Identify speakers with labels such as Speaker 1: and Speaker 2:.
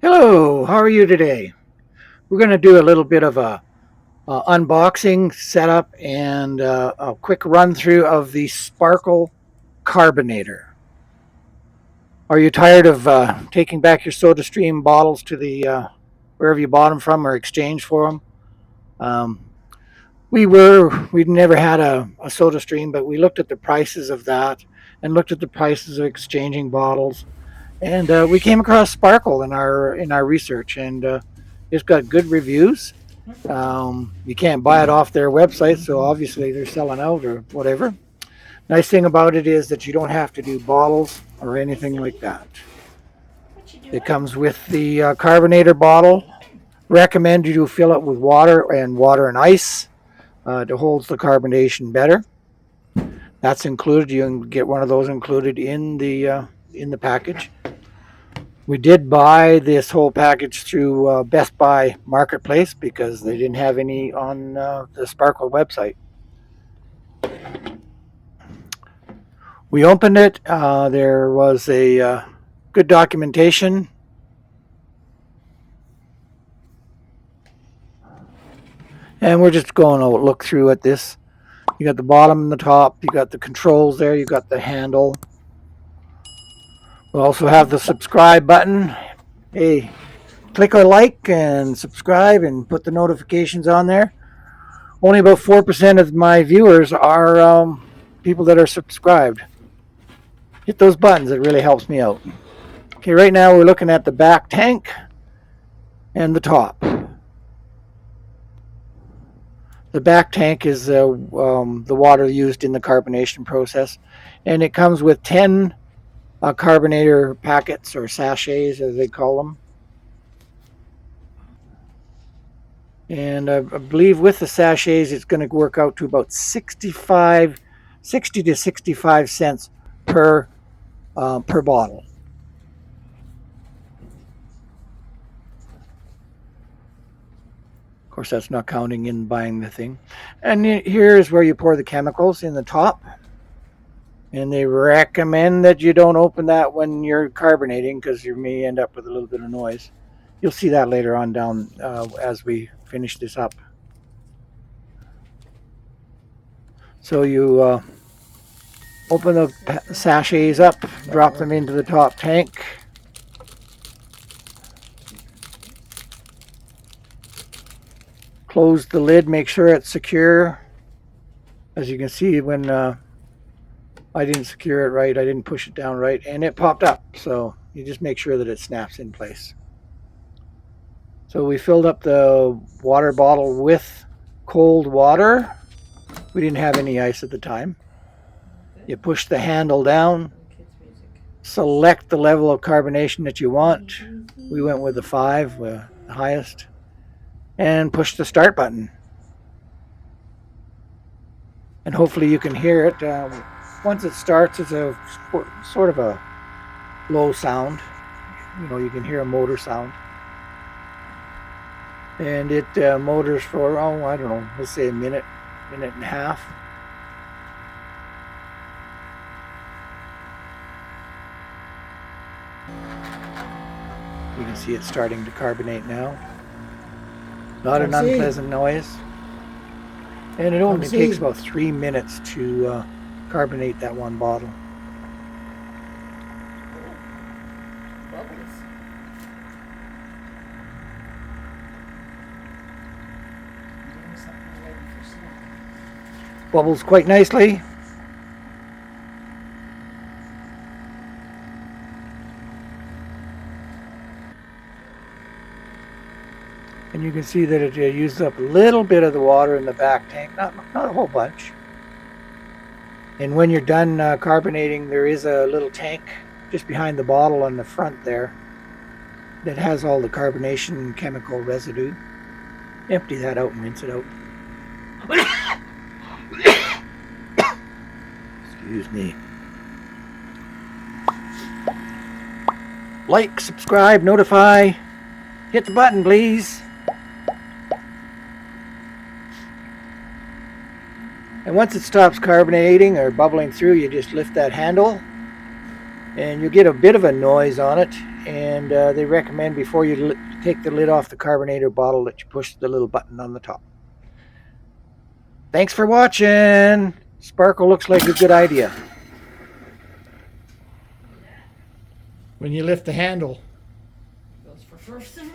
Speaker 1: Hello, how are you today? We're going to do a little bit of a unboxing, setup, and a quick run through of the Sparkle Carbonator. Are you tired of taking back your SodaStream bottles to the wherever you bought them from or exchanged for them? Um, we'd never had a SodaStream, but we looked at the prices of that and looked at the prices of exchanging bottles, and we came across Sparkle in our research, and it's got good reviews. You can't buy it off their website, so obviously they're selling out or whatever. Nice thing about it is that you don't have to do bottles or anything like that. It comes with the carbonator bottle. Recommend you fill it with water and ice to hold the carbonation better. That's included. You can get one of those included in the package. We did buy this whole package through Best Buy Marketplace because they didn't have any on the Sparkle website. We opened it. There was a good documentation. And we're just going to look through at this. You got the bottom and the top. You got the controls there. You got the handle. We also have the subscribe button. Hey, click a like and subscribe and put the notifications on there. Only about 4% of my viewers are people that are subscribed. Hit those buttons. It really helps me out. Okay, right now we're looking at the back tank and the top. The back tank is the water used in the carbonation process, and it comes with 10 carbonator packets or sachets, as they call them. And I believe with the sachets, it's going to work out to about 60 to 65 cents per bottle. Of course, that's not counting in buying the thing. And here is where you pour the chemicals in the top. And they recommend that you don't open that when you're carbonating because you may end up with a little bit of noise. You'll see that later on down as we finish this up. So you open the sachets up, drop them into the top tank. Close the lid, make sure it's secure. As you can see, when I didn't secure it right, I didn't push it down right, and it popped up. So you just make sure that it snaps in place. So we filled up the water bottle with cold water. We didn't have any ice at the time. You push the handle down, select the level of carbonation that you want. We went with the 5, the highest, and push the start button. And hopefully you can hear it. Once it starts, it's a sort of a low sound. You know, you can hear a motor sound. And it motors for, I don't know, let's say a minute and a half. You can see it starting to carbonate now. Not an unpleasant noise. And it only takes about 3 minutes to carbonate that one bottle. Bubbles quite nicely. And you can see that it used up a little bit of the water in the back tank, not a whole bunch. And when you're done carbonating, there is a little tank just behind the bottle on the front there that has all the carbonation chemical residue. Empty that out and rinse it out. Excuse me. Like, subscribe, notify. Hit the button, please. And once it stops carbonating or bubbling through, you just lift that handle and you get a bit of a noise on it, and they recommend before you take the lid off the carbonator bottle that you push the little button on the top. Thanks for watching. Sparkle looks like a good idea.
Speaker 2: When you lift the handle.
Speaker 3: Goes for first and